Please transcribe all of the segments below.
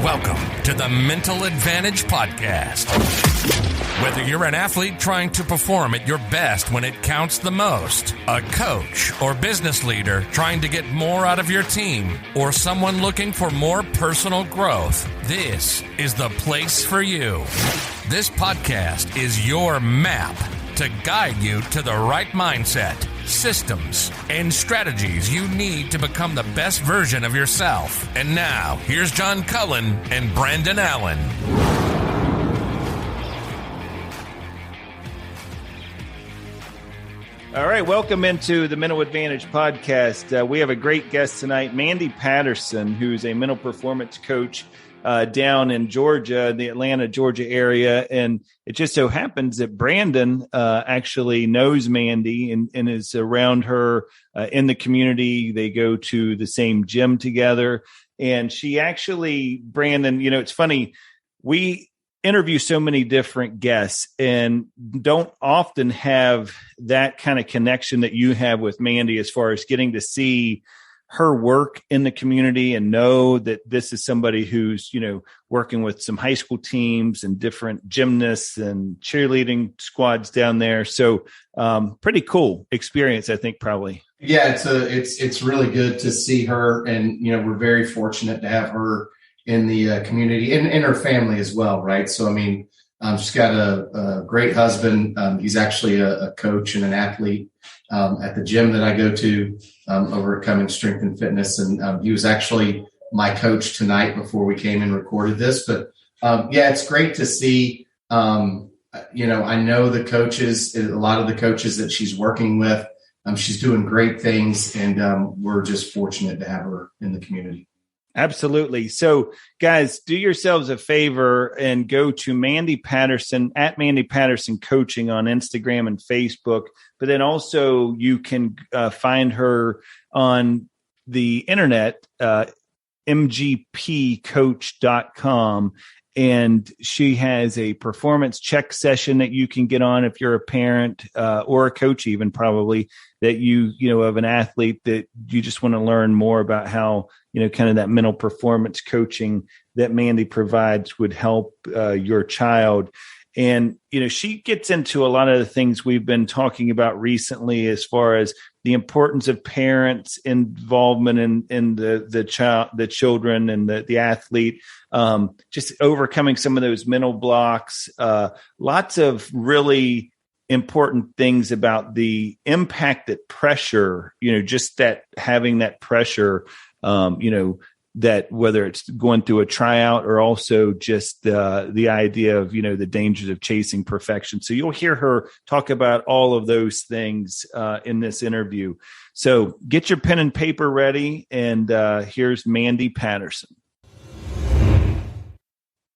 Welcome to the Mental Advantage Podcast. Whether you're an athlete trying to perform at your best when it counts the most, a coach or business leader trying to get more out of your team, or someone looking for more personal growth, this is the place for you. This podcast is your map to guide you to the right mindset, systems, and strategies you need to become the best version of yourself. And now, here's John Cullen and Brandon Allen. All right, welcome into the Mental Advantage Podcast. We have a great guest tonight, Mandy Patterson, who's a mental performance coach down in Georgia, the Atlanta, Georgia area. And it just so happens that Brandon actually knows Mandy and is around her in the community. They go to the same gym together. And she actually, Brandon, you know, it's funny, we interview so many different guests and don't often have that kind of connection that you have with Mandy as far as getting to see her work in the community and know that this is somebody who's, you know, working with some high school teams and different gymnasts and cheerleading squads down there. So pretty cool experience, I think, probably. Yeah, it's really good to see her. And, you know, we're very fortunate to have her in the community and her family as well, right? So, I mean, she's got a great husband. He's actually a coach and an athlete at the gym that I go to over at Cummings Strength and Fitness. And he was actually my coach tonight before we came and recorded this. But, yeah, it's great to see, you know, I know the coaches, a lot of the coaches that she's working with. She's doing great things, and we're just fortunate to have her in the community. Absolutely. So, guys, do yourselves a favor and go to Mandy Patterson at Mandy Patterson Coaching on Instagram and Facebook. But then also you can find her on the internet, mgpcoach.com. And she has a performance check session that you can get on if you're a parent or a coach, even probably, that you know, of an athlete that you just want to learn more about how, you know, kind of that mental performance coaching that Mandy provides would help your child. And, you know, she gets into a lot of the things we've been talking about recently as far as the importance of parents' involvement in the children and the athlete, just overcoming some of those mental blocks, lots of really important things about the impact that pressure, you know, just that having that pressure, you know, that whether it's going through a tryout or also just the idea of, you know, the dangers of chasing perfection. So you'll hear her talk about all of those things in this interview. So get your pen and paper ready. And here's Mandy Patterson.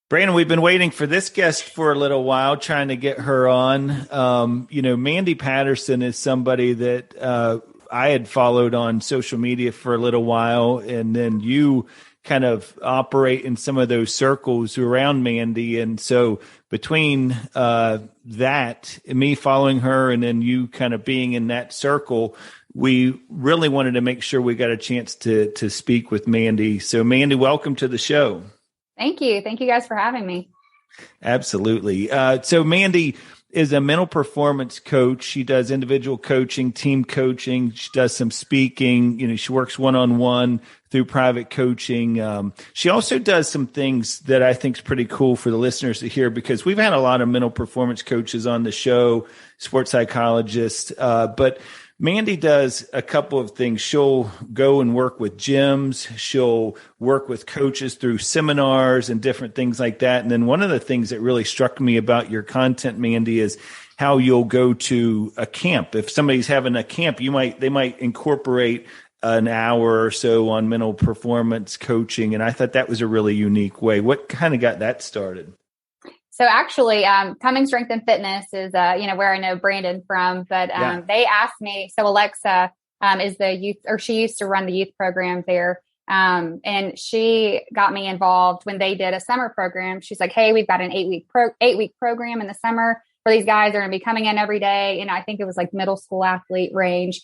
Brandon, we've been waiting for this guest for a little while, trying to get her on. You know, Mandy Patterson is somebody that I had followed on social media for a little while, and then you kind of operate in some of those circles around Mandy. And so between that, me following her, and then you kind of being in that circle, we really wanted to make sure we got a chance to speak with Mandy. So Mandy, welcome to the show. Thank you. Thank you guys for having me. Absolutely. So Mandy is a mental performance coach. She does individual coaching, team coaching. She does some speaking. You know, she works one-on-one through private coaching. She also does some things that I think is pretty cool for the listeners to hear, because we've had a lot of mental performance coaches on the show, sports psychologists, but Mandy does a couple of things. She'll go and work with gyms. She'll work with coaches through seminars and different things like that. And then one of the things that really struck me about your content, Mandy, is how you'll go to a camp. If somebody's having a camp, they might incorporate an hour or so on mental performance coaching. And I thought that was a really unique way. What kind of got that started? So actually, Cummings Strength and Fitness is, you know, where I know Brandon from, but they asked me, so Alexa is the youth, or she used to run the youth program there. And she got me involved when they did a summer program. She's like, hey, we've got an 8-week program in the summer for these guys. They're going to be coming in every day. And I think it was like middle school athlete range,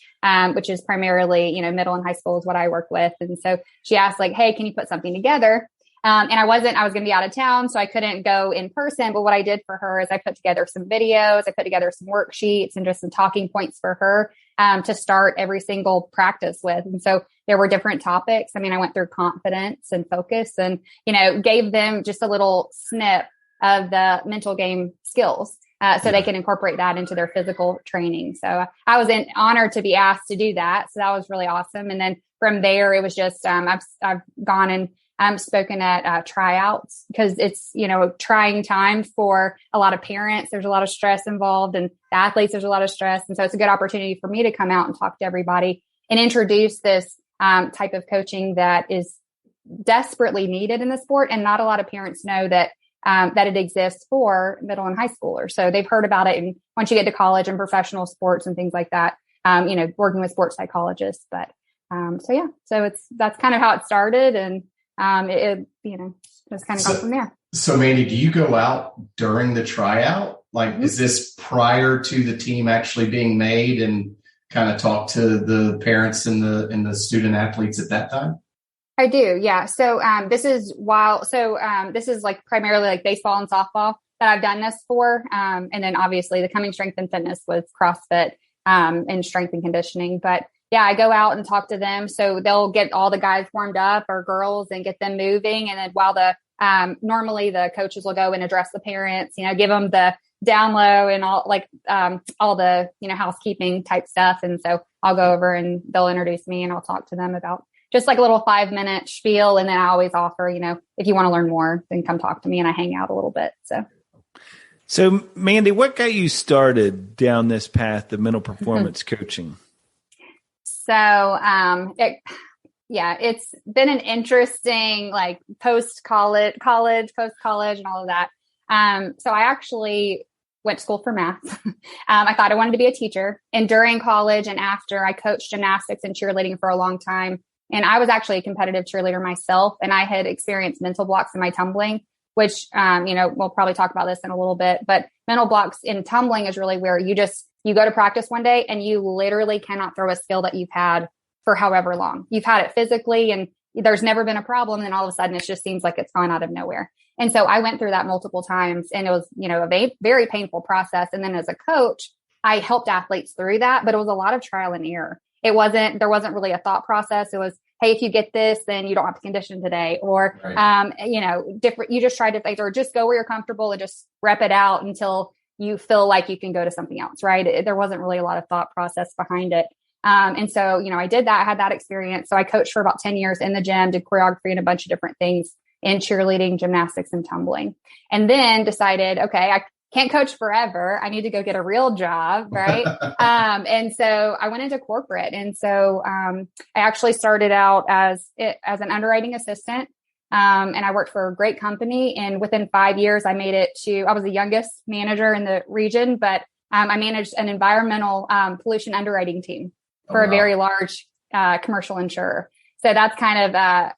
which is primarily, you know, middle and high school is what I work with. And so she asked like, hey, can you put something together? And I was going to be out of town, so I couldn't go in person. But what I did for her is I put together some videos, I put together some worksheets and just some talking points for her to start every single practice with. And so there were different topics. I mean, I went through confidence and focus and, gave them just a little snip of the mental game skills. So they can incorporate that into their physical training. So I was honored to be asked to do that. So that was really awesome. And then from there, it was just, I've gone and spoken at tryouts because it's, a trying time for a lot of parents. There's a lot of stress involved, and the athletes, there's a lot of stress. And so it's a good opportunity for me to come out and talk to everybody and introduce this type of coaching that is desperately needed in the sport. And not a lot of parents know that it exists for middle and high schoolers. So they've heard about it. And once you get to college and professional sports and things like that, working with sports psychologists. But so that's kind of how it started. And just kind of go from there. So Mandy, do you go out during the tryout? Like, is this prior to the team actually being made, and kind of talk to the parents and the student athletes at that time? I do. Yeah. So, this is this is like primarily like baseball and softball that I've done this for. And then obviously the Coming Strength and Fitness was CrossFit, and strength and conditioning. But yeah, I go out and talk to them. So they'll get all the guys warmed up or girls and get them moving. And then while normally the coaches will go and address the parents, give them the down low and all the, housekeeping type stuff. And so I'll go over and they'll introduce me and I'll talk to them about just like a little 5-minute spiel. And then I always offer, if you want to learn more, then come talk to me, and I hang out a little bit. So Mandy, what got you started down this path of mental performance coaching? So, it's been an interesting, like post-college and all of that. So I actually went to school for math. I thought I wanted to be a teacher, and during college and after, I coached gymnastics and cheerleading for a long time. And I was actually a competitive cheerleader myself, and I had experienced mental blocks in my tumbling, which, we'll probably talk about this in a little bit, but mental blocks in tumbling is really where you go to practice one day and you literally cannot throw a skill that you've had for however long. You've had it physically and there's never been a problem. And all of a sudden it just seems like it's gone out of nowhere. And so I went through that multiple times, and it was, a very painful process. And then as a coach, I helped athletes through that, but it was a lot of trial and error. There wasn't really a thought process. It was, hey, if you get this, then you don't have to condition today, or, different, you just try to think, or just go where you're comfortable and just rep it out until you feel like you can go to something else. Right. There wasn't really a lot of thought process behind it. And so, I did that. I had that experience. So I coached for about 10 years in the gym, did choreography and a bunch of different things in cheerleading, gymnastics, and tumbling. And then decided, okay, I can't coach forever. I need to go get a real job. Right. And so I went into corporate. And so, I actually started out as an underwriting assistant. And I worked for a great company. And within 5 years, I made it I was the youngest manager in the region, but, I managed an environmental, pollution underwriting team for a very large, commercial insurer. So that's kind of,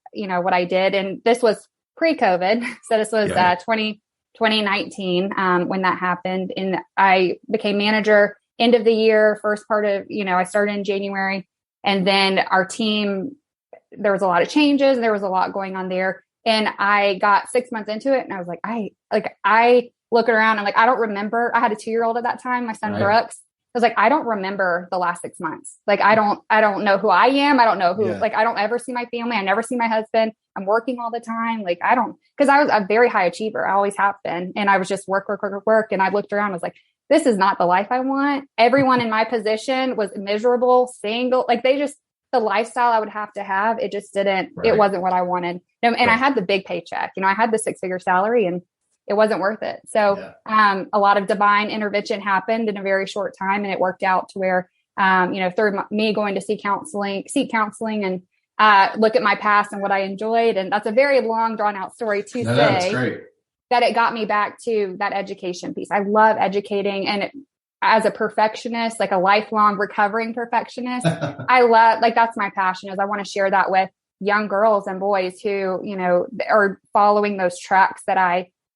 what I did. And this was pre-COVID. So this was, 2019, when that happened. And I became manager end of the year, first part of, I started in January, and then our team, there was a lot of changes and there was a lot going on there. And I got 6 months into it, and I was like, I look around, I'm like, I don't remember. I had a 2-year-old at that time, my son, Brooks. I was like, I don't remember the last 6 months. Like, I don't know who I am. I don't know who, I don't ever see my family. I never see my husband. I'm working all the time. Like, cause I was a very high achiever. I always have been. And I was just work. And I looked around, I was like, this is not the life I want. Everyone in my position was miserable, single. Like, the lifestyle I would have to have, it just didn't, it wasn't what I wanted. And I had the big paycheck, I had the 6-figure salary, and it wasn't worth it. So, a lot of divine intervention happened in a very short time, and it worked out to where, through me going to seek counseling and, look at my past and what I enjoyed. And that's a very long, drawn out story to say that's great. That it got me back to that education piece. I love educating, and as a perfectionist, like a lifelong recovering perfectionist, I love, that's my passion, is I want to share that with young girls and boys who, are following those tracks that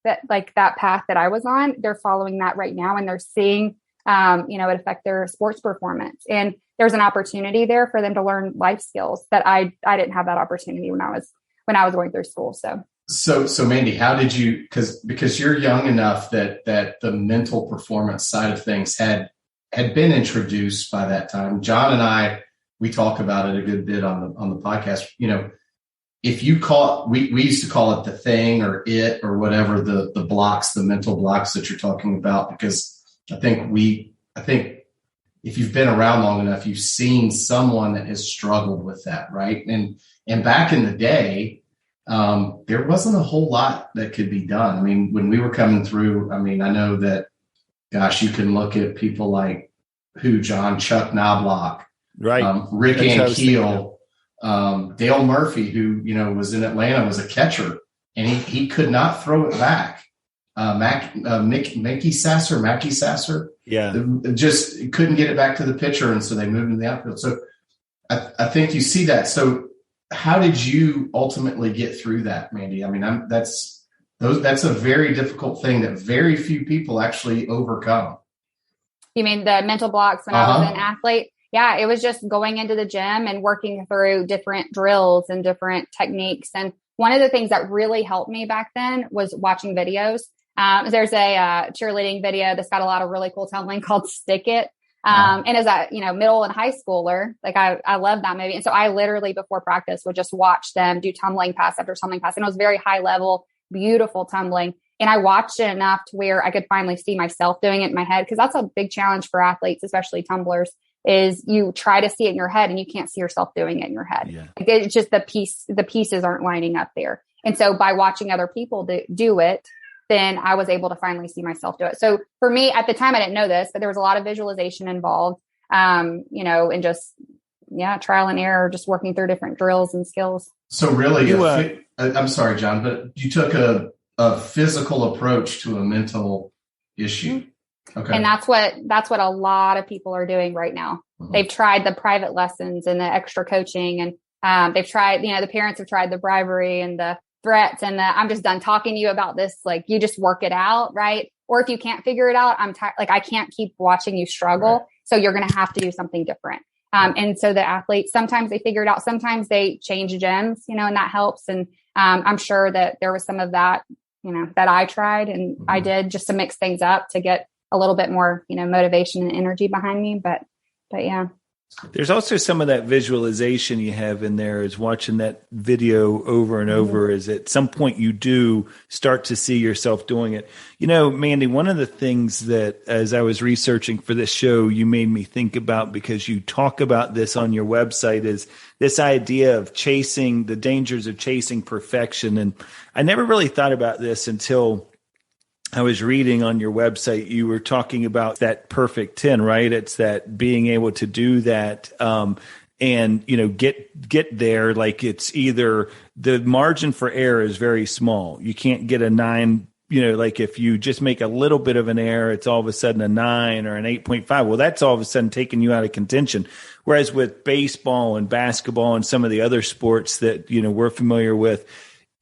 path that I was on. They're following that right now, and they're seeing, it affect their sports performance. And there's an opportunity there for them to learn life skills that I didn't have that opportunity when I was going through school. So Mandy, how did you, because you're young enough that the mental performance side of things had been introduced by that time. John and I, we talk about it a good bit on the podcast. You know, if you call, we used to call it the thing or it or whatever, the blocks, the mental blocks that you're talking about, because I think if you've been around long enough, you've seen someone that has struggled with that, right? And back in the day, there wasn't a whole lot that could be done. I mean, when we were coming through, I mean, I know that, gosh, you can look at people like Chuck Knobloch, right? Rick Ankiel, Dale Murphy, who, you know, was in Atlanta, was a catcher, and he could not throw it back. Mackey Sasser, yeah, just couldn't get it back to the pitcher, and so they moved into the outfield. So I think you see that. So how did you ultimately get through that, Mandy? I mean, that's a very difficult thing that very few people actually overcome. You mean the mental blocks when I was an athlete? Yeah, it was just going into the gym and working through different drills and different techniques. And one of the things that really helped me back then was watching videos. There's a cheerleading video that's got a lot of really cool tumbling called Stick It. And as a, middle and high schooler, like I love that movie. And so I literally before practice would just watch them do tumbling pass after tumbling pass. And it was very high level, beautiful tumbling. And I watched it enough to where I could finally see myself doing it in my head. Cause that's a big challenge for athletes, especially tumblers, is you try to see it in your head and you can't see yourself doing it in your head. Yeah. Like it's just the pieces aren't lining up there. And so by watching other people do it, then I was able to finally see myself do it. So for me at the time, I didn't know this, but there was a lot of visualization involved, and just, trial and error, just working through different drills and skills. So really, I'm sorry, John, but you took a physical approach to a mental issue. Mm-hmm. Okay. And that's what a lot of people are doing right now. Mm-hmm. They've tried the private lessons and the extra coaching, and they've tried, the parents have tried the bribery and the threats and I'm just done talking to you about this. Like you just work it out. Right. Or if you can't figure it out, I'm tired. Like I can't keep watching you struggle. Right. So you're going to have to do something different. And so the athletes, sometimes they figure it out. Sometimes they change gyms, and that helps. And, I'm sure that there was some of that, that I tried and I did just to mix things up to get a little bit more, motivation and energy behind me. But yeah. There's also some of that visualization you have in there is watching that video over and over is at some point you do start to see yourself doing it. Mandy, one of the things that as I was researching for this show, you made me think about because you talk about this on your website is this idea of chasing the dangers of chasing perfection. And I never really thought about this until I was reading on your website, you were talking about that perfect 10, right? It's that being able to do that, and, get there. Like it's either the margin for error is very small. You can't get a 9, like if you just make a little bit of an error, it's all of a sudden a 9 or an 8.5. Well, that's all of a sudden taking you out of contention. Whereas with baseball and basketball and some of the other sports that, we're familiar with,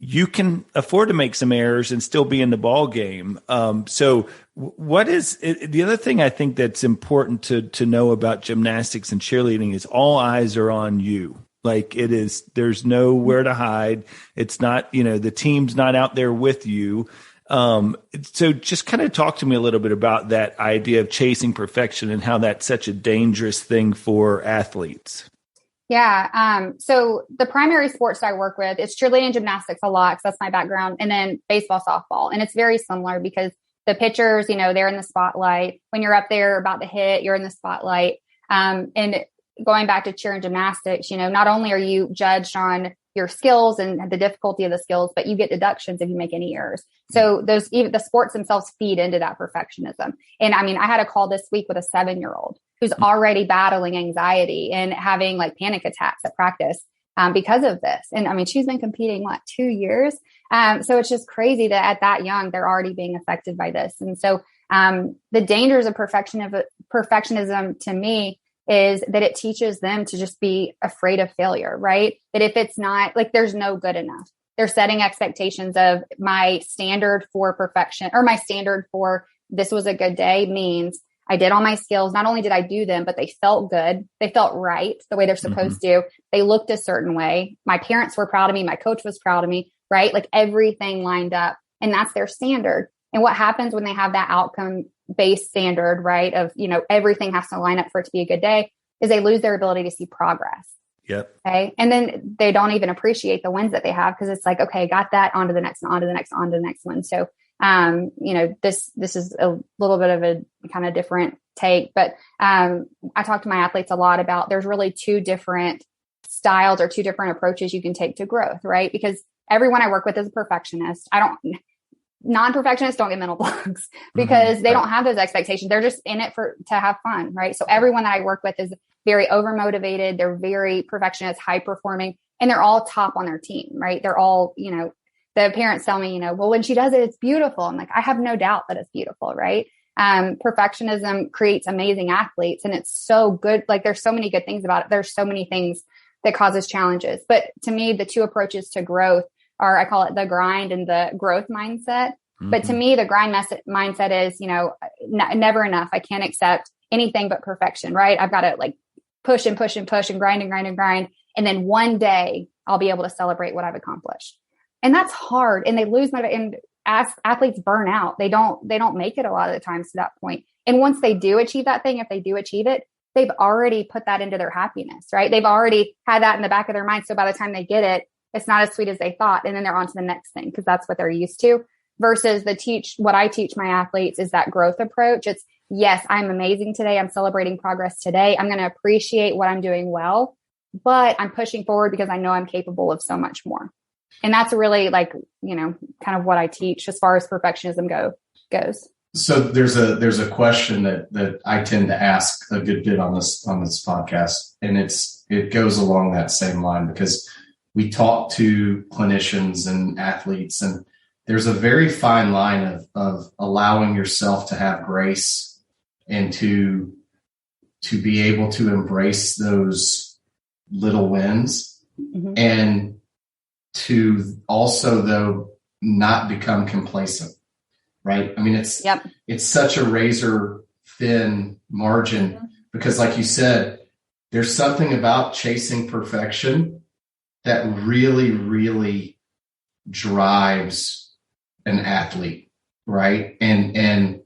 you can afford to make some errors and still be in the ball game. So what is the other thing I think that's important to know about gymnastics and cheerleading is all eyes are on you. Like it is, there's nowhere to hide. It's not, the team's not out there with you. So just kind of talk to me a little bit about that idea of chasing perfection and how that's such a dangerous thing for athletes. Yeah. So the primary sports I work with, it's cheerleading and gymnastics a lot because that's my background, and then baseball, softball. And it's very similar because the pitchers, they're in the spotlight. When you're up there about to hit, you're in the spotlight. And going back to cheer and gymnastics, not only are you judged on your skills and the difficulty of the skills, but you get deductions if you make any errors. So even the sports themselves feed into that perfectionism. And I mean, I had a call this week with a 7-year-old who's already battling anxiety and having like panic attacks at practice because of this. And I mean, she's been competing 2 years. So it's just crazy that at that young, they're already being affected by this. And so the dangers of perfectionism to me is that it teaches them to just be afraid of failure, right? That if it's not like, there's no good enough. They're setting expectations of my standard for perfection or my standard for this was a good day means I did all my skills. Not only did I do them, but they felt good. They felt right the way they're supposed to. They looked a certain way. My parents were proud of me. My coach was proud of me. right? Like everything lined up, and that's their standard. And what happens when they have that outcome based standard, right? Of, everything has to line up for it to be a good day, is they lose their ability to see progress. Yep. Okay. And then they don't even appreciate the wins that they have, because it's like, okay, got that, on to the next, on to the next, on to the next one. So, this is a little bit of a kind of different take, but, I talk to my athletes a lot about, there's really two different styles or two different approaches you can take to growth, right? Because everyone I work with is a perfectionist. Non-perfectionists don't get mental blocks because they don't have those expectations. They're just in it to have fun, right? So everyone that I work with is very overmotivated. They're very perfectionist, high performing, and they're all top on their team, right? They're all, the parents tell me, well, when she does it, it's beautiful. I'm like, I have no doubt that it's beautiful, right? Perfectionism creates amazing athletes, and it's so good. Like, there's so many good things about it. There's so many things that causes challenges. But to me, the two approaches to growth are, I call it the grind and the growth mindset. But to me, the grind mindset is, never enough. I can't accept anything but perfection, right? I've got to like push and push and push and grind and grind and grind. And then one day I'll be able to celebrate what I've accomplished. And that's hard. And they lose and athletes burn out. They don't make it a lot of the times to that point. And once they do achieve that thing, if they do achieve it, they've already put that into their happiness, right? They've already had that in the back of their mind. So by the time they get it, it's not as sweet as they thought. And then they're on to the next thing, because that's what they're used to. Versus what I teach my athletes is that growth approach. It's, yes, I'm amazing today. I'm celebrating progress today. I'm going to appreciate what I'm doing well, but I'm pushing forward because I know I'm capable of so much more. And that's really like, kind of what I teach as far as perfectionism goes. So there's a question that I tend to ask a good bit on this podcast, and it goes along that same line, because we talk to clinicians and athletes, and there's a very fine line of allowing yourself to have grace and to be able to embrace those little wins, and to also, though, not become complacent, right? I mean, it's such a razor thin margin, because like you said, there's something about chasing perfection that really, really drives an athlete, right? And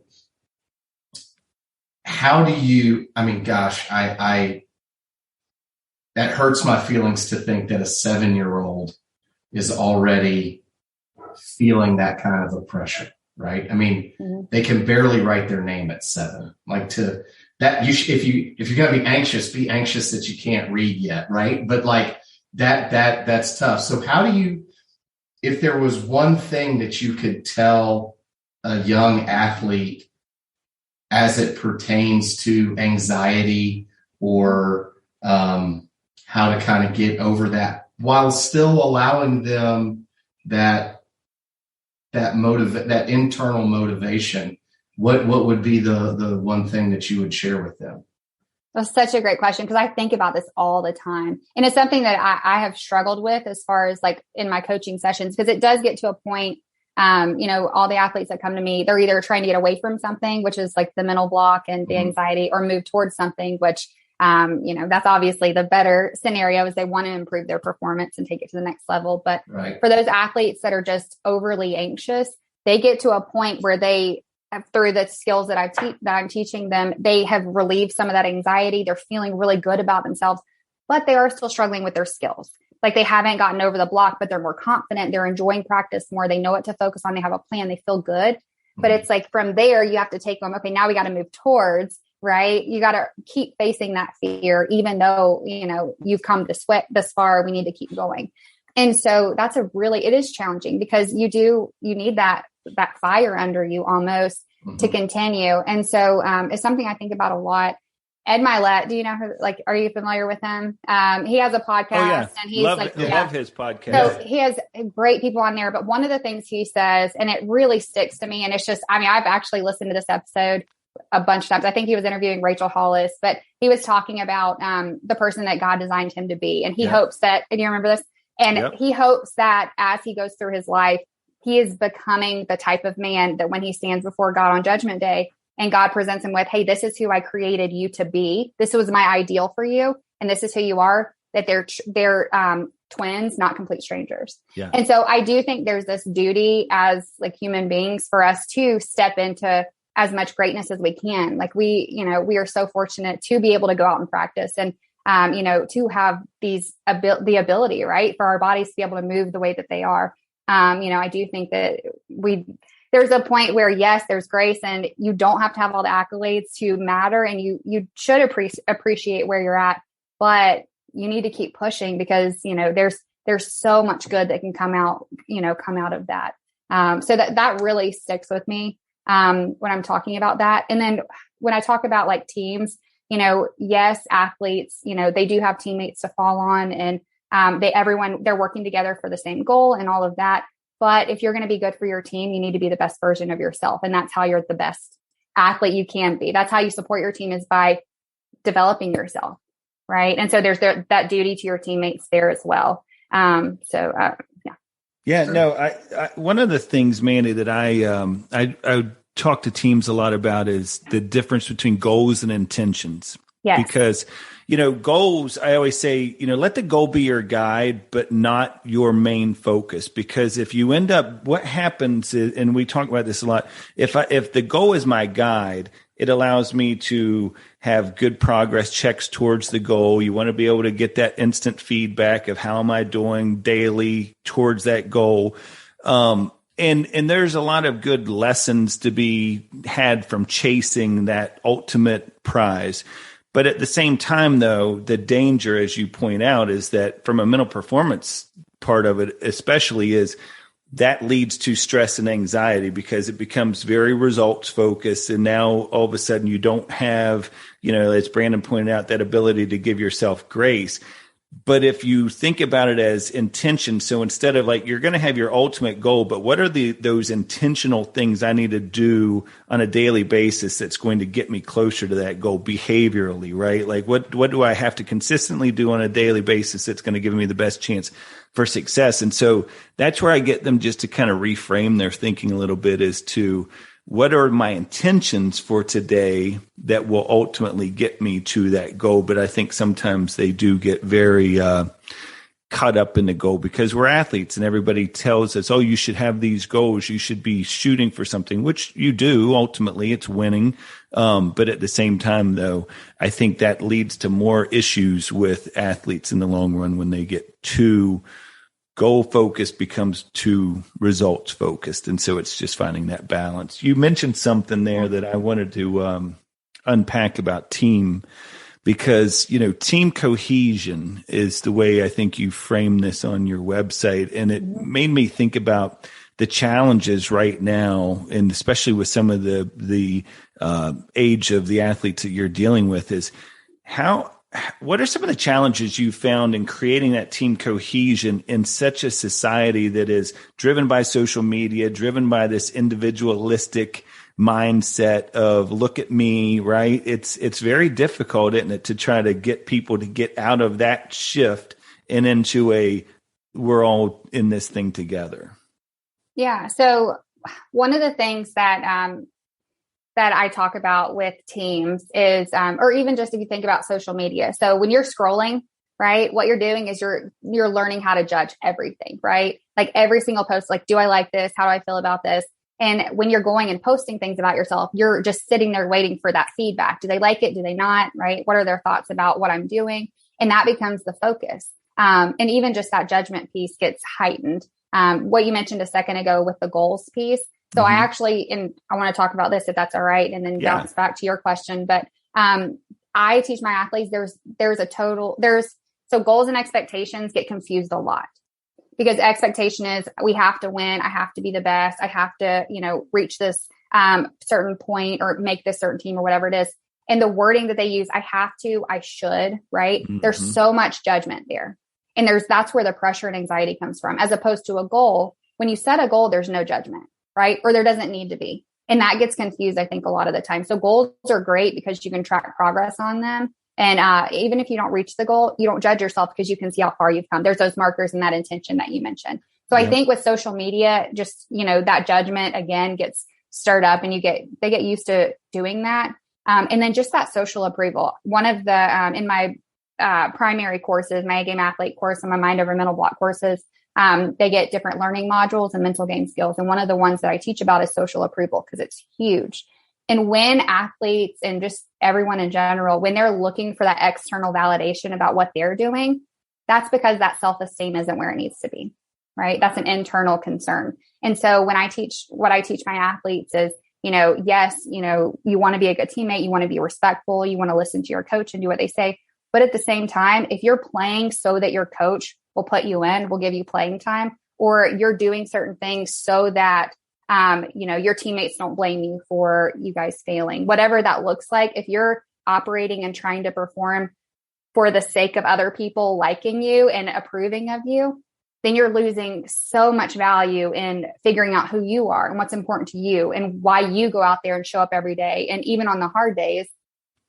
how do you, that hurts my feelings to think that a 7-year-old is already feeling that kind of oppression, right? I mean, they can barely write their name at 7. Like, to that, if you're going to be anxious that you can't read yet, right? But like that's tough. So how do you, if there was one thing that you could tell a young athlete as it pertains to anxiety or how to kind of get over that while still allowing them that internal motivation, what would be the one thing that you would share with them? That's such a great question, because I think about this all the time. And it's something that I have struggled with as far as like in my coaching sessions, because it does get to a point, all the athletes that come to me, they're either trying to get away from something, which is like the mental block and the anxiety, or move towards something, which, that's obviously the better scenario, is they want to improve their performance and take it to the next level. But for those athletes that are just overly anxious, they get to a point where they, through the skills that I'm teaching them, they have relieved some of that anxiety. They're feeling really good about themselves, but they are still struggling with their skills. Like, they haven't gotten over the block, but they're more confident. They're enjoying practice more. They know what to focus on. They have a plan. They feel good. But it's like, from there, you have to take them, okay, now we got to move towards, right? You got to keep facing that fear, even though, you've come this far, we need to keep going. And so it is challenging, because you need that fire under you almost to continue. And so, it's something I think about a lot. Ed Milet, do you know are you familiar with him? He has a podcast, and he's love his podcast. So he has great people on there, but one of the things he says, and it really sticks to me, and it's just, I've actually listened to this episode a bunch of times. I think he was interviewing Rachel Hollis, but he was talking about, the person that God designed him to be. And he hopes that, and you remember this? And he hopes that as he goes through his life, he is becoming the type of man that when he stands before God on Judgment Day and God presents him with, hey, this is who I created you to be. This was my ideal for you. And this is who you are, that they're twins, not complete strangers. Yeah. And so I do think there's this duty as like human beings for us to step into as much greatness as we can. Like we are so fortunate to be able to go out and practice and, to have the ability, right, for our bodies to be able to move the way that they are. I do think that there's a point where, yes, there's grace and you don't have to have all the accolades to matter. And you should appreciate where you're at, but you need to keep pushing because, there's so much good that can come out of that. So that really sticks with me, when I'm talking about that. And then when I talk about like teams, yes, athletes, they do have teammates to fall on and, they're working together for the same goal and all of that. But if you're going to be good for your team, you need to be the best version of yourself. And that's how you're the best athlete you can be. That's how you support your team, is by developing yourself. Right. And so there's that duty to your teammates there as well. Yeah. Yeah, no, I one of the things, Mandy, that I talk to teams a lot about is the difference between goals and intentions. Yes. Because, goals, I always say, let the goal be your guide, but not your main focus. Because if you end up, what happens is, and we talk about this a lot, if the goal is my guide, it allows me to have good progress checks towards the goal. You want to be able to get that instant feedback of how am I doing daily towards that goal. And there's a lot of good lessons to be had from chasing that ultimate prize. But at the same time, though, the danger, as you point out, is that from a mental performance part of it, especially, is that leads to stress and anxiety because it becomes very results focused. And now all of a sudden you don't have, as Brandon pointed out, that ability to give yourself grace. But if you think about it as intention, so instead of like, you're going to have your ultimate goal, but what are those intentional things I need to do on a daily basis that's going to get me closer to that goal behaviorally, right? Like what do I have to consistently do on a daily basis that's going to give me the best chance for success? And so that's where I get them just to kind of reframe their thinking a little bit as to what are my intentions for today that will ultimately get me to that goal. But I think sometimes they do get very caught up in the goal because we're athletes and everybody tells us, oh, you should have these goals. You should be shooting for something, which you do. Ultimately, it's winning. But at the same time, though, I think that leads to more issues with athletes in the long run when they get too goal focused becomes too results focused. And so it's just finding that balance. You mentioned something there that I wanted to unpack about team, because, team cohesion is the way I think you frame this on your website. And it made me think about the challenges right now, and especially with some of the age of the athletes that you're dealing with, is what are some of the challenges you found in creating that team cohesion in such a society that is driven by social media, driven by this individualistic mindset of look at me, right? It's very difficult, isn't it, to try to get people to get out of that shift and into we're all in this thing together. Yeah. So one of the things that I talk about with teams is, or even just if you think about social media. So when you're scrolling, right, what you're doing is you're learning how to judge everything, right? Like every single post, like, do I like this? How do I feel about this? And when you're going and posting things about yourself, you're just sitting there waiting for that feedback. Do they like it? Do they not? Right? What are their thoughts about what I'm doing? And that becomes the focus. And even just that judgment piece gets heightened. What you mentioned a second ago with the goals piece. So I actually, and I want to talk about this if that's all right, and then bounce back to your question. But I teach my athletes so goals and expectations get confused a lot, because expectation is we have to win. I have to be the best. I have to, reach this certain point or make this certain team or whatever it is. And the wording that they use, I have to, I should, right? Mm-hmm. There's so much judgment there. And that's where the pressure and anxiety comes from, as opposed to a goal. When you set a goal, there's no judgment, right? Or there doesn't need to be. And that gets confused, I think, a lot of the time. So goals are great because you can track progress on them. And even if you don't reach the goal, you don't judge yourself because you can see how far you've come. There's those markers and that intention that you mentioned. So I think with social media, just, that judgment again gets stirred up and they get used to doing that. And then just that social approval. One of the, in my primary courses, my A-game athlete course and my mind over mental block courses, they get different learning modules and mental game skills. And one of the ones that I teach about is social approval, because it's huge. And when athletes and just everyone in general, when they're looking for that external validation about what they're doing, that's because that self-esteem isn't where it needs to be, right? That's an internal concern. And so when what I teach my athletes is, yes, you want to be a good teammate, you want to be respectful, you want to listen to your coach and do what they say. But at the same time, if you're playing so that your coach will put you in, will give you playing time, or you're doing certain things so that, your teammates don't blame you for you guys failing, whatever that looks like, if you're operating and trying to perform for the sake of other people liking you and approving of you, then you're losing so much value in figuring out who you are and what's important to you and why you go out there and show up every day. And even on the hard days,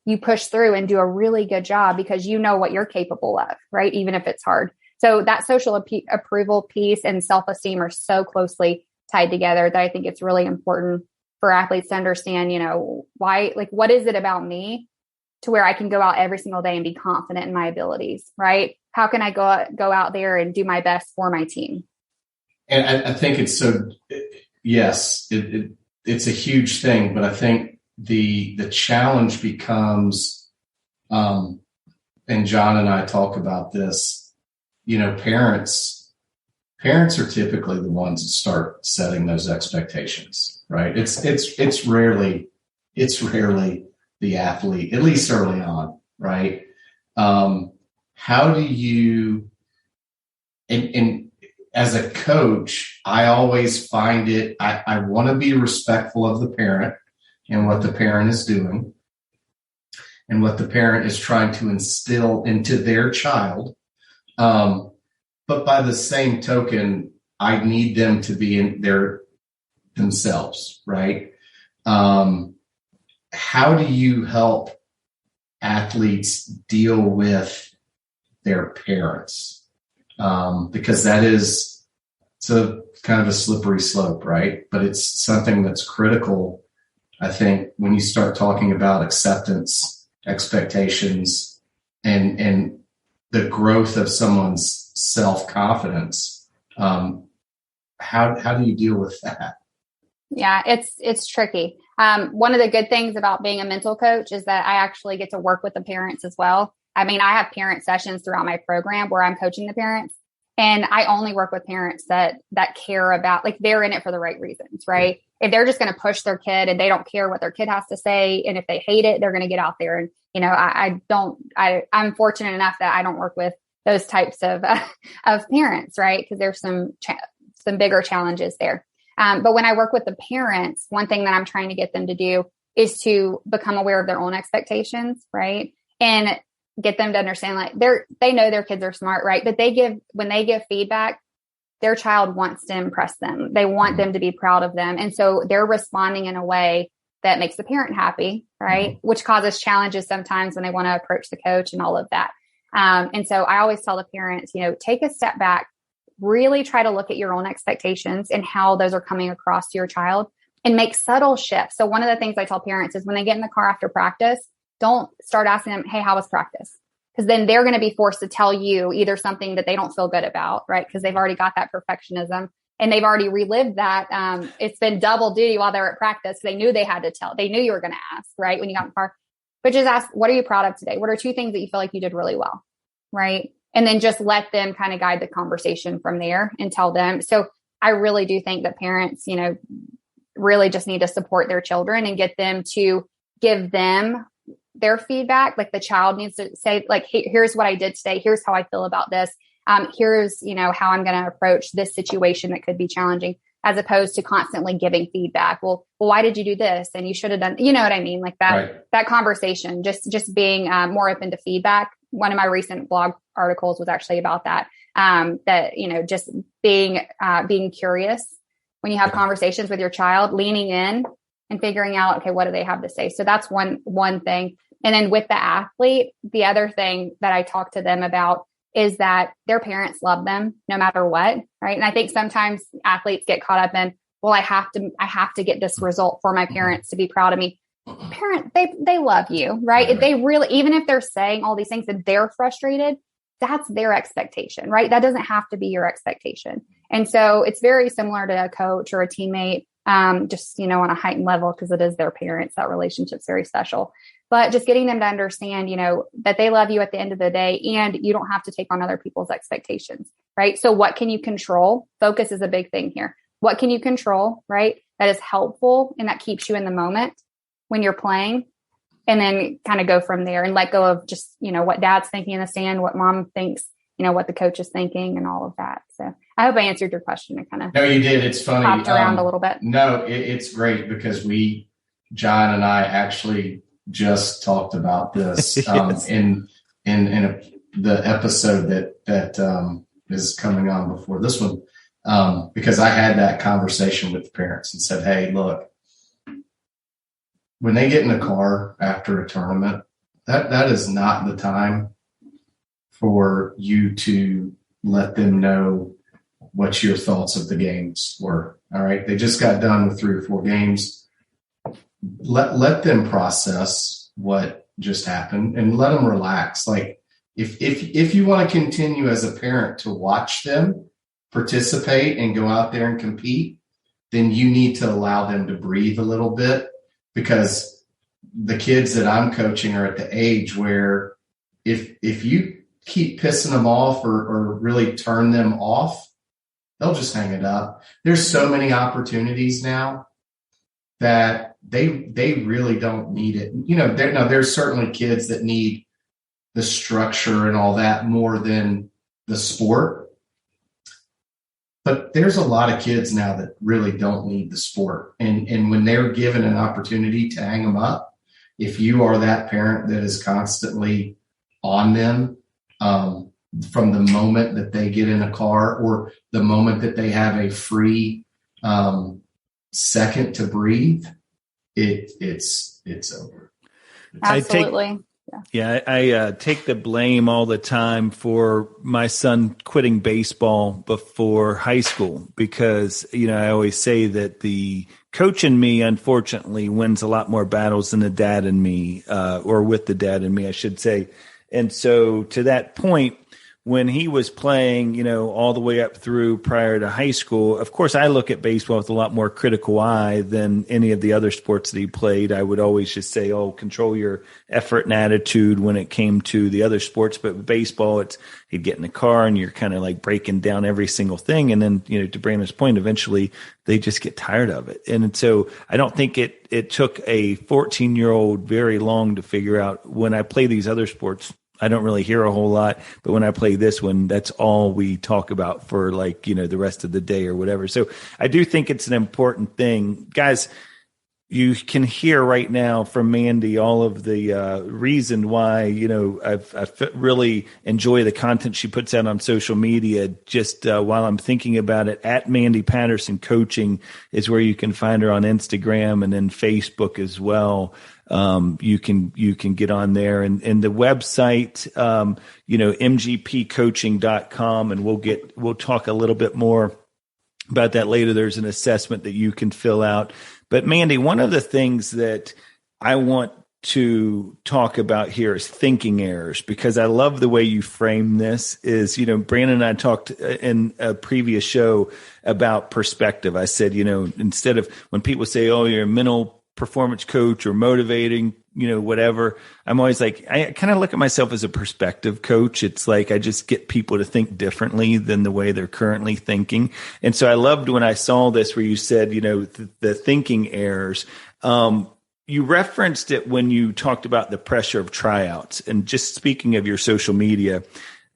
you push through and do a really good job because you know what you're capable of, right? Even if it's hard. So that social approval piece and self-esteem are so closely tied together that I think it's really important for athletes to understand, why, what is it about me to where I can go out every single day and be confident in my abilities, right? How can I go out there and do my best for my team? And I think it's yes, it's a huge thing, but I think the challenge becomes, and John and I talk about this, parents are typically the ones that start setting those expectations, right? It's rarely the athlete, at least early on, right? How do you, and as a coach, I always find it, I want to be respectful of the parent and what the parent is doing and what the parent is trying to instill into their child. But by the same token, I need them to be in themselves, right? How do you help athletes deal with their parents? Because it's a kind of a slippery slope, right? But it's something that's critical, I think, when you start talking about acceptance, expectations, and the growth of someone's self-confidence. How do you deal with that? Yeah, it's tricky. One of the good things about being a mental coach is that I actually get to work with the parents as well. I mean, I have parent sessions throughout my program where I'm coaching the parents, and I only work with parents that care about, they're in it for the right reasons, right? If they're just going to push their kid and they don't care what their kid has to say, and if they hate it, they're going to get out there. And, I'm fortunate enough that I don't work with those types of parents, right? Because there's some bigger challenges there. But when I work with the parents, one thing that I'm trying to get them to do is to become aware of their own expectations, right? And get them to understand, they know their kids are smart, right? But when they give feedback, their child wants to impress them. They want them to be proud of them. And so they're responding in a way that makes the parent happy, right? Which causes challenges sometimes when they want to approach the coach and all of that. And so I always tell the parents, take a step back, really try to look at your own expectations and how those are coming across to your child and make subtle shifts. So one of the things I tell parents is when they get in the car after practice, don't start asking them, hey, how was practice? Because then they're going to be forced to tell you either something that they don't feel good about, right? Because they've already got that perfectionism and they've already relived that. It's been double duty while they're at practice. They knew they had to tell. They knew you were going to ask, right? When you got in the car. But just ask, what are you proud of today? What are 2 things that you feel like you did really well, right? And then just let them kind of guide the conversation from there and tell them. So I really do think that parents, really just need to support their children and get them to give them their feedback. The child needs to say, hey, here's what I did today. Here's how I feel about this. Here's, how I'm going to approach this situation that could be challenging, as opposed to constantly giving feedback. Well, why did you do this? And you should have done, you know what I mean? That conversation, just being more open to feedback. One of my recent blog articles was actually about that, just being curious when you have conversations with your child, leaning in and figuring out, okay, what do they have to say? So that's one thing. And then with the athlete, the other thing that I talk to them about is that their parents love them no matter what. Right. And I think sometimes athletes get caught up in, well, I have to get this result for my parents to be proud of me. parent, they love you, right? If they really, even if they're saying all these things and they're frustrated, that's their expectation, right? That doesn't have to be your expectation. And so it's very similar to a coach or a teammate, just, on a heightened level, because it is their parents. That relationship's very special. But just getting them to understand, that they love you at the end of the day, and you don't have to take on other people's expectations, right? So what can you control? Focus is a big thing here. What can you control, right? That is helpful and that keeps you in the moment when you're playing, and then kind of go from there and let go of just, what dad's thinking in the stand, what mom thinks, what the coach is thinking, and all of that. So I hope I answered your question. It kind of, no, you did. It's funny. Hopped around a little bit. No, it's great because John and I actually just talked about this Yes. in the episode that is coming on before this one, because I had that conversation with the parents and said, hey, look, when they get in a car after a tournament, that is not the time for you to let them know what your thoughts of the games were. All right. They just got done with 3 or 4 games. Let them process what just happened and let them relax. Like if you want to continue as a parent to watch them participate and go out there and compete, then you need to allow them to breathe a little bit, because the kids that I'm coaching are at the age where if you keep pissing them off or really turn them off, they'll just hang it up. There's so many opportunities now that they really don't need it. There's certainly kids that need the structure and all that more than the sport. But there's a lot of kids now that really don't need the sport. And when they're given an opportunity to hang them up, if you are that parent that is constantly on them, from the moment that they get in a car or the moment that they have a free second to breathe, it's over. Absolutely. I take the blame all the time for my son quitting baseball before high school because, I always say that the coach in me, unfortunately, wins a lot more battles than the dad in me, or with the dad in me, I should say. And so to that point, when he was playing, all the way up through prior to high school, of course, I look at baseball with a lot more critical eye than any of the other sports that he played. I would always just say, control your effort and attitude when it came to the other sports. But with baseball, he'd get in the car and you're kind of like breaking down every single thing. And then, to Brandon's point, eventually they just get tired of it. And so I don't think it took a 14-year-old very long to figure out when I play these other sports, I don't really hear a whole lot, but when I play this one, that's all we talk about for the rest of the day or whatever. So I do think it's an important thing. Guys, you can hear right now from Mandy all of the reason why, I really enjoy the content she puts out on social media. Just while I'm thinking about it, at Mandy Patterson Coaching is where you can find her on Instagram and then Facebook as well. You can get on there and the website, mgpcoaching.com, and we'll talk a little bit more about that later. There's an assessment that you can fill out. But Mandy, one of the things that I want to talk about here is thinking errors, because I love the way you frame this. Is, Brandon and I talked in a previous show about perspective. I said, instead of when people say, you're a mental performance coach or motivating, whatever, I'm always like, I kind of look at myself as a perspective coach. It's like I just get people to think differently than the way they're currently thinking. And so I loved when I saw this where you said, the thinking errors. You referenced it when you talked about the pressure of tryouts. And just speaking of your social media,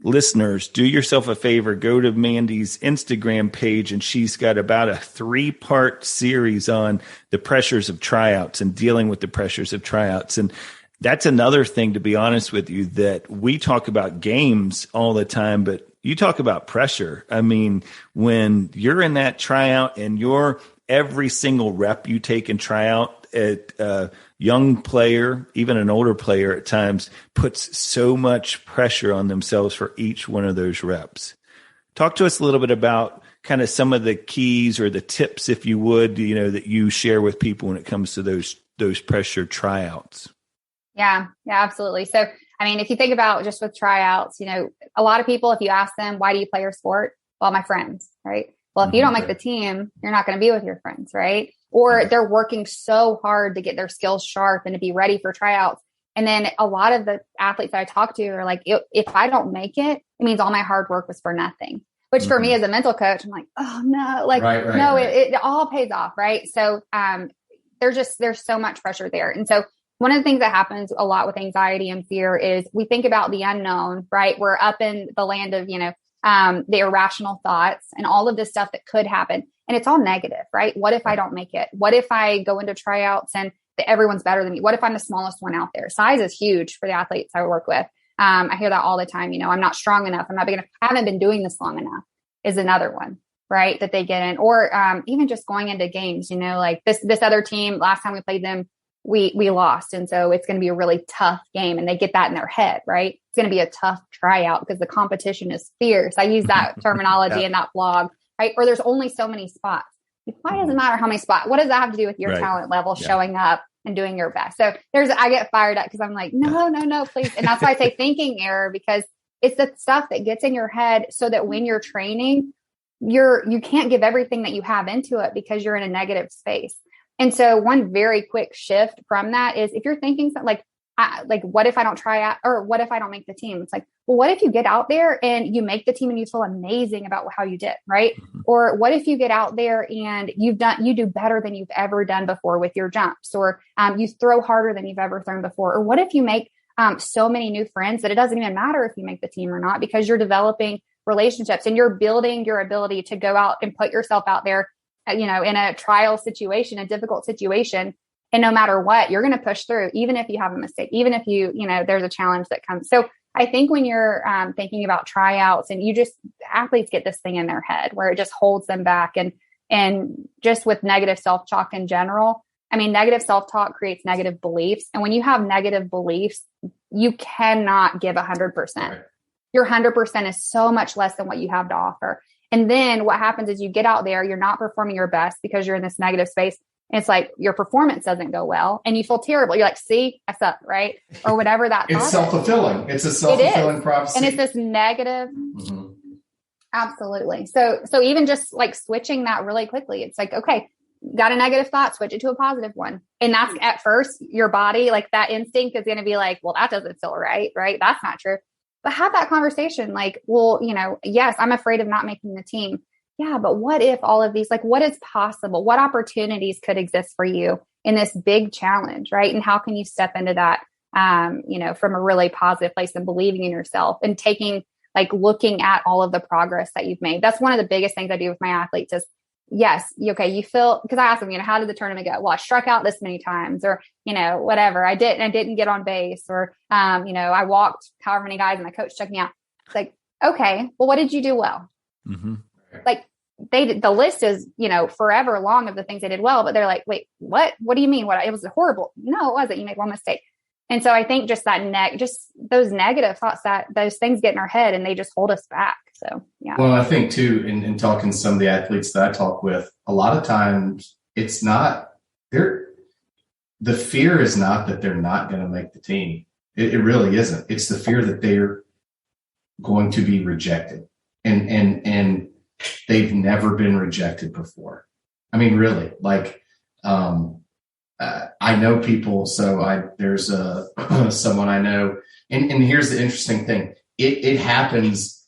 listeners, do yourself a favor, go to Mandy's Instagram page, and she's got about a 3-part series on the pressures of tryouts and dealing with the pressures of tryouts. And that's another thing, to be honest with you, that we talk about games all the time, but you talk about pressure. I mean, when you're in that tryout and every single rep you take in tryout, at a young player, even an older player at times, puts so much pressure on themselves for each one of those reps. Talk to us a little bit about kind of some of the keys or the tips, if you would, that you share with people when it comes to those those pressure tryouts? Yeah, absolutely. So, I mean, if you think about just with tryouts, a lot of people, if you ask them, why do you play your sport? Well, my friends, right? Well, if you don't make the team, you're not going to be with your friends, right? Or they're working so hard to get their skills sharp and to be ready for tryouts. And then a lot of the athletes that I talk to are like, if I don't make it, it means all my hard work was for nothing. Which for me as a mental coach, I'm like, oh no, it all pays off, right? So there's so much pressure there. And so one of the things that happens a lot with anxiety and fear is we think about the unknown, right? We're up in the land of, the irrational thoughts and all of this stuff that could happen. And it's all negative, right? What if I don't make it? What if I go into tryouts and everyone's better than me? What if I'm the smallest one out there? Size is huge for the athletes I work with. I hear that all the time. I'm not strong enough. I'm not big enough. I haven't been doing this long enough is another one, right? That they get in, or even just going into games, like this other team, last time we played them, we lost. And so it's going to be a really tough game. And they get that in their head, right? It's going to be a tough tryout because the competition is fierce. I use that terminology in that blog, right? Or there's only so many spots. Why does it matter how many spots? What does that have to do with your talent level showing up and doing your best? So I get fired up because I'm like, no, please. And that's why I say thinking error, because it's the stuff that gets in your head so that when you're training, you can't give everything that you have into it because you're in a negative space. And so one very quick shift from that is if you're thinking something like, what if I don't try out, or what if I don't make the team? It's like, well, what if you get out there and you make the team and you feel amazing about how you did, right? Mm-hmm. Or what if you get out there and you do better than you've ever done before with your jumps, or you throw harder than you've ever thrown before? Or what if you make so many new friends that it doesn't even matter if you make the team or not, because you're developing relationships and you're building your ability to go out and put yourself out there, in a trial situation, a difficult situation. And no matter what, you're going to push through, even if you have a mistake, even if there's a challenge that comes. So I think when you're thinking about tryouts and athletes get this thing in their head where it just holds them back, and just with negative self-talk in general, I mean, negative self-talk creates negative beliefs. And when you have negative beliefs, you cannot give 100%. Right. Your 100% is so much less than what you have to offer. And then what happens is you get out there, you're not performing your best because you're in this negative space. And it's like your performance doesn't go well and you feel terrible. You're like, see, I suck, right? Or whatever that it's self-fulfilling. It's a self-fulfilling prophecy. And it's this negative. Mm-hmm. Absolutely. So even just like switching that really quickly, it's like, okay, got a negative thought, switch it to a positive one. And that's at first your body, like that instinct is going to be like, well, that doesn't feel right? That's not true. But have that conversation like, well, yes, I'm afraid of not making the team. Yeah, but what if all of these, like what is possible? What opportunities could exist for you in this big challenge, right? And how can you step into that, from a really positive place and believing in yourself and looking at all of the progress that you've made. That's one of the biggest things I do with my athletes is, yes, okay, you feel, because I ask them, how did the tournament go? Well, I struck out this many times, or, whatever. I didn't get on base, or, I walked however many guys and my coach took me out. It's like, okay, well, what did you do well? Mm-hmm. Like the list is, forever long of the things they did well, but they're like, wait, what do you mean? It was horrible. No, it wasn't. You made one mistake. And so I think just just those negative thoughts, that those things get in our head and they just hold us back. So, yeah. Well, I think too, in talking to some of the athletes that I talk with, a lot of times it's not the fear is not that they're not going to make the team. It really isn't. It's the fear that they're going to be rejected, and they've never been rejected before. I mean, really, I know people. So there's someone I know, and here's the interesting thing. It happens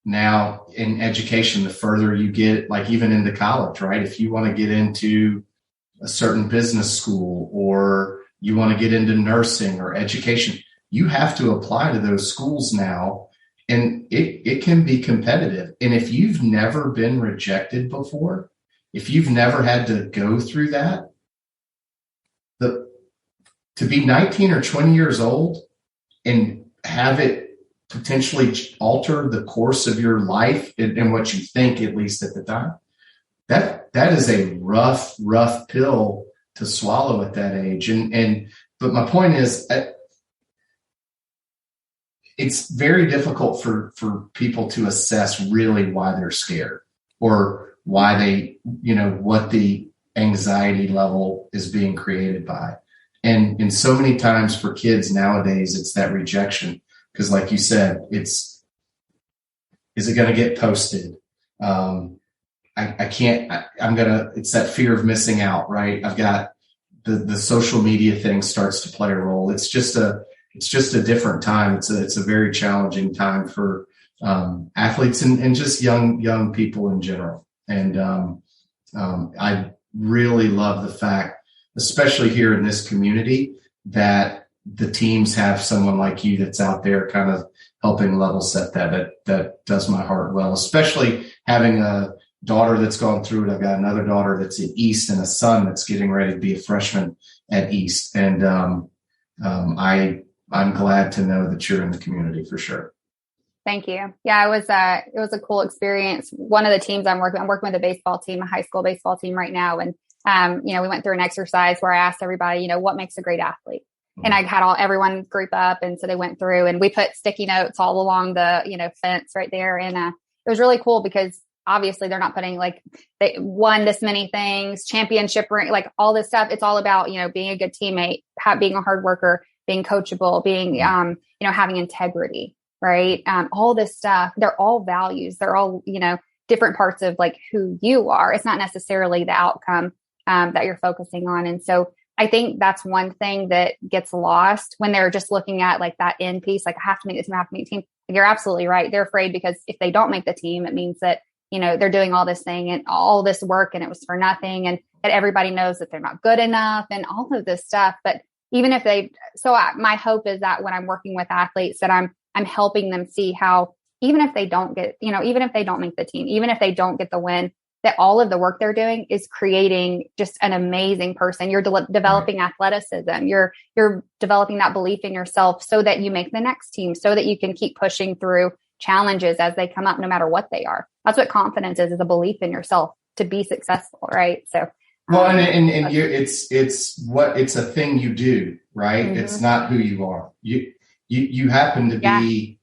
now in education. The further you get, like even into college, right? If you want to get into a certain business school, or you want to get into nursing or education, you have to apply to those schools now, and it can be competitive. And if you've never been rejected before, if you've never had to go through that, to be 19 or 20 years old and have it potentially alter the course of your life and what you think, at least at the time, that is a rough pill to swallow at that age. But my point is, it's very difficult for people to assess really why they're scared, or why they, what the anxiety level is being created by. And so many times for kids nowadays, it's that rejection. Because like you said, is it going to get posted? I can't, it's that fear of missing out, right? I've got the social media thing starts to play a role. It's just a different time. It's a very challenging time for athletes and just young people in general. And I really love the fact, especially here in this community, that the teams have someone like you that's out there kind of helping level set that does my heart well, especially having a daughter that's gone through it. I've got another daughter that's at East and a son that's getting ready to be a freshman at East. And I'm glad to know that you're in the community for sure. Thank you. Yeah, it was a cool experience. One of the teams I'm working with a baseball team, a high school baseball team right now. And, we went through an exercise where I asked everybody, what makes a great athlete? And I had everyone group up. And so they went through and we put sticky notes all along the, fence right there. And it was really cool because obviously they're not putting they won this many things, championship ring, all this stuff. It's all about, being a good teammate, being a hard worker, being coachable, being, having integrity, right? All this stuff, they're all values. They're all, different parts of who you are. It's not necessarily the outcome that you're focusing on. And so I think that's one thing that gets lost when they're just looking at that end piece, I have to make this team, I have to make the team. You're absolutely right. They're afraid because if they don't make the team, it means that, they're doing all this thing and all this work and it was for nothing. And that everybody knows that they're not good enough and all of this stuff. But even if my hope is that when I'm working with athletes that I'm helping them see how, even if they don't get, even if they don't make the team, even if they don't get the win, that all of the work they're doing is creating just an amazing person. You're developing athleticism. You're developing that belief in yourself so that you make the next team, so that you can keep pushing through challenges as they come up, no matter what they are. That's what confidence is a belief in yourself to be successful. Right. So, well, it's a thing you do, right? Mm-hmm. It's not who you are. You happen to be,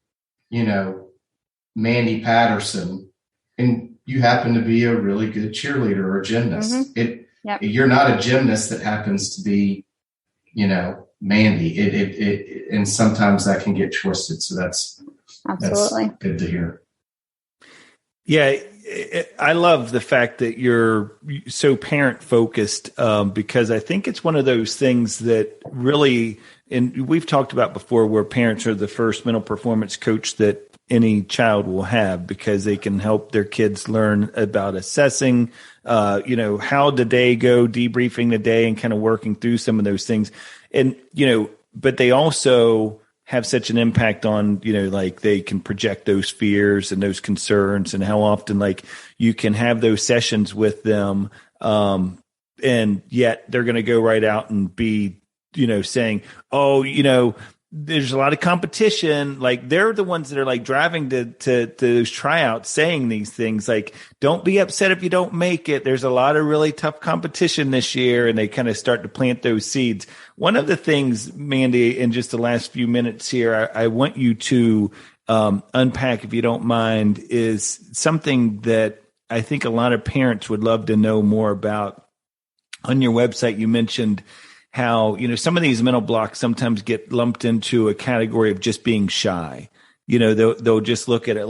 Mandy Patterson, and you happen to be a really good cheerleader or a gymnast. Mm-hmm. You're not a gymnast that happens to be, Mandy. And sometimes that can get twisted. So that's absolutely good to hear. Yeah. I love the fact that you're so parent focused, because I think it's one of those things that really, and we've talked about before, where parents are the first mental performance coach that any child will have, because they can help their kids learn about assessing, how the day go, debriefing the day and kind of working through some of those things. And, but they also have such an impact on, they can project those fears and those concerns, and how often you can have those sessions with them. And yet they're going to go right out and be, saying, there's a lot of competition. They're the ones that are driving to those tryouts, saying these things don't be upset if you don't make it. There's a lot of really tough competition this year. And they kind of start to plant those seeds. One of the things, Mandy, in just the last few minutes here, I want you to unpack, if you don't mind, is something that I think a lot of parents would love to know more about. On your website, you mentioned how, some of these mental blocks sometimes get lumped into a category of just being shy. They'll just look at it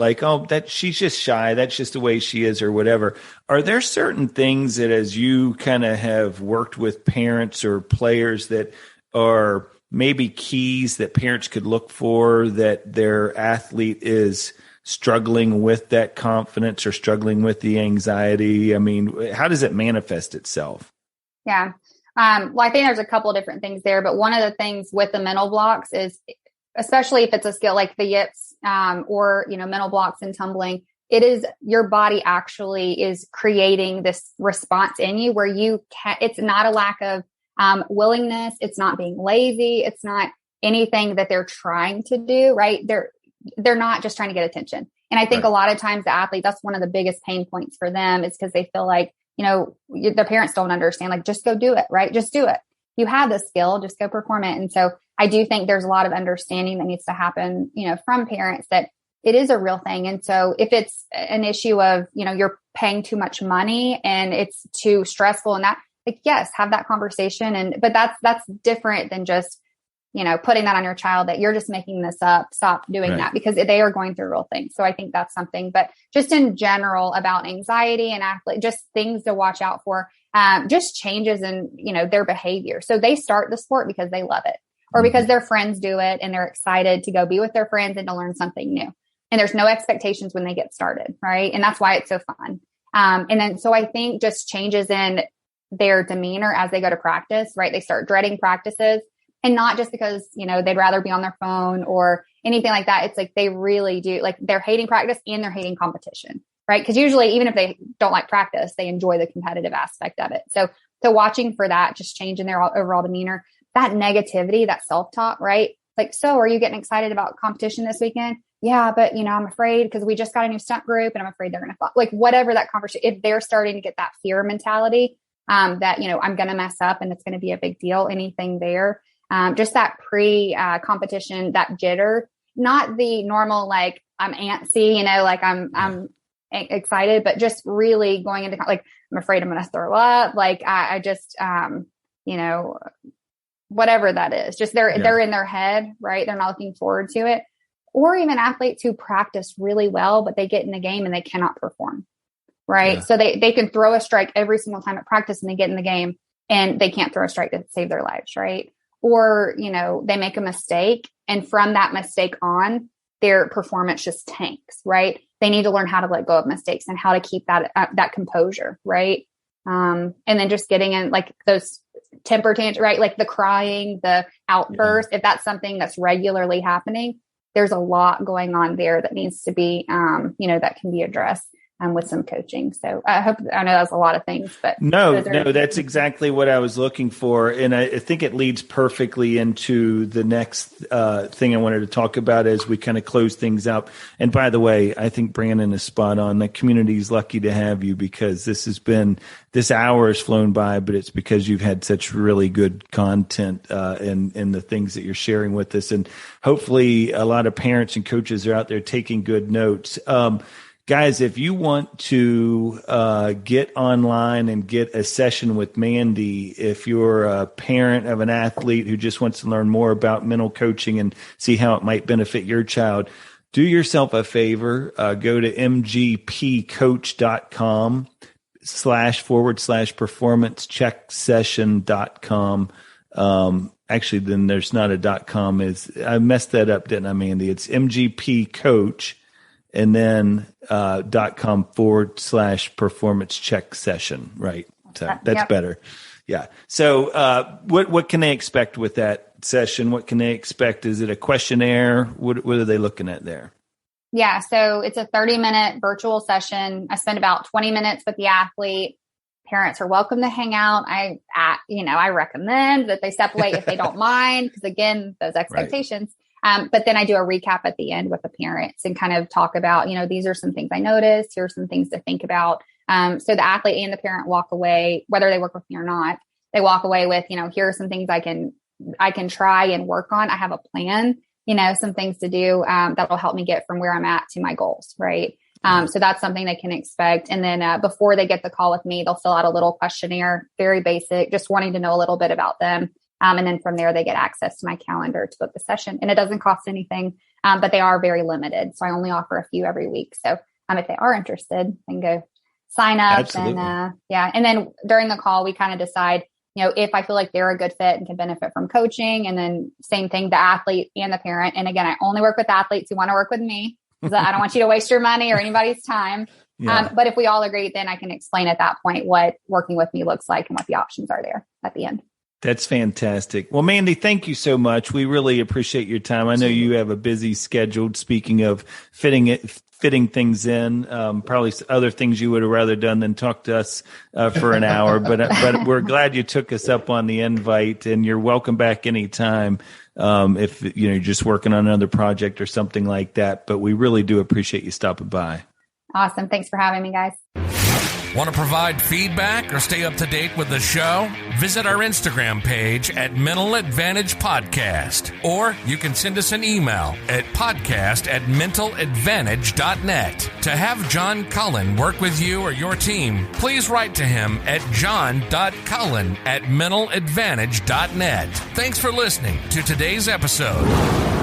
that she's just shy. That's just the way she is, or whatever. Are there certain things that, as you kind of have worked with parents or players, that are maybe keys that parents could look for, that their athlete is struggling with that confidence or struggling with the anxiety? I mean, how does it manifest itself? Yeah. Well, I think there's a couple of different things there, but one of the things with the mental blocks is, especially if it's a skill like the yips, or, mental blocks and tumbling, it is your body actually is creating this response in you where it's not a lack of willingness. It's not being lazy. It's not anything that they're trying to do, right? They're not just trying to get attention. And I think a lot of times the athlete, that's one of the biggest pain points for them, is because they feel like, the parents don't understand, just go do it, right? Just do it. You have the skill, just go perform it. And so I do think there's a lot of understanding that needs to happen, from parents, that it is a real thing. And so if it's an issue of, you're paying too much money and it's too stressful, and like, yes, have that conversation. But that's different than just, putting that on your child that you're just making this up. Stop doing that, because they are going through real things. So I think that's something, but just in general about anxiety and just things to watch out for, just changes in, their behavior. So they start the sport because they love it, or because their friends do it and they're excited to go be with their friends and to learn something new. And there's no expectations when they get started. Right. And that's why it's so fun. And then, so I think just changes in their demeanor as they go to practice, right? They start dreading practices. And not just because, they'd rather be on their phone or anything like that. It's like they really do, like, they're hating practice and they're hating competition, right? Because usually, even if they don't like practice, they enjoy the competitive aspect of it. So watching for that, just change in their overall demeanor, that negativity, that self-talk, right? Like, so are you getting excited about competition this weekend? Yeah, but I'm afraid because we just got a new stunt group and I'm afraid they're going to fall. Like, whatever that conversation, if they're starting to get that fear mentality, that, I'm going to mess up and it's going to be a big deal, anything there. Just that competition, that jitter, not the normal, like, I'm antsy, like I'm excited, but just really going into, like, I'm afraid I'm going to throw up. Like, I just, whatever that is, just they're in their head, right? They're not looking forward to it. Or even athletes who practice really well, but they get in the game and they cannot perform. Right. Yeah. So they can throw a strike every single time at practice and they get in the game and they can't throw a strike to save their lives. Right. Or, they make a mistake, and from that mistake on, their performance just tanks, right? They need to learn how to let go of mistakes and how to keep that composure, right? And then just getting in, like, those temper tantrums, right? Like the crying, the outburst, if that's something that's regularly happening, there's a lot going on there that needs to be, that can be addressed. With some coaching. So I know that was a lot of things, but no, that's exactly what I was looking for. And I think it leads perfectly into the next thing I wanted to talk about as we kind of close things out. And by the way, I think Brandon is spot on. The community is lucky to have you, because this hour has flown by, but it's because you've had such really good content in the things that you're sharing with us. And hopefully a lot of parents and coaches are out there taking good notes. Guys, if you want to get online and get a session with Mandy, if you're a parent of an athlete who just wants to learn more about mental coaching and see how it might benefit your child, do yourself a favor. Go to mgpcoach.com/performancechecksession.com. Actually, then there's not a .com. I messed that up, didn't I, Mandy? It's mgpcoach. And then .com/performance check session. Right. So that's better. Yeah. So what can they expect with that session? What can they expect? Is it a questionnaire? What are they looking at there? Yeah. So it's a 30-minute virtual session. I spend about 20 minutes with the athlete. Parents are welcome to hang out. I recommend that they step away if they don't mind, because again, those expectations. Right. But then I do a recap at the end with the parents and kind of talk about, these are some things I noticed. Here's some things to think about. So the athlete and the parent walk away, whether they work with me or not, they walk away with, here are some things I can try and work on. I have a plan, some things to do that'll help me get from where I'm at to my goals. Right. So that's something they can expect. And then before they get the call with me, they'll fill out a little questionnaire, very basic, just wanting to know a little bit about them. And then from there, they get access to my calendar to book the session. And it doesn't cost anything, but they are very limited. So I only offer a few every week. So if they are interested, they can go sign up. Absolutely. And And then during the call, we kind of decide, if I feel like they're a good fit and can benefit from coaching. And then same thing, the athlete and the parent. And again, I only work with athletes who want to work with me, because I don't want you to waste your money or anybody's time. Yeah. But if we all agree, then I can explain at that point what working with me looks like and what the options are there at the end. That's fantastic. Well, Mandy, thank you so much. We really appreciate your time. I know you have a busy schedule. Speaking of fitting things in, probably other things you would have rather done than talk to us for an hour. But we're glad you took us up on the invite, and you're welcome back anytime if you're just working on another project or something like that. But we really do appreciate you stopping by. Awesome. Thanks for having me, guys. Want to provide feedback or stay up to date with the show? Visit our Instagram page at Mental Advantage Podcast, or you can send us an email at podcast@mentaladvantage.net. To have John Cullen work with you or your team, please write to him at john.cullen@mentaladvantage.net. Thanks for listening to today's episode.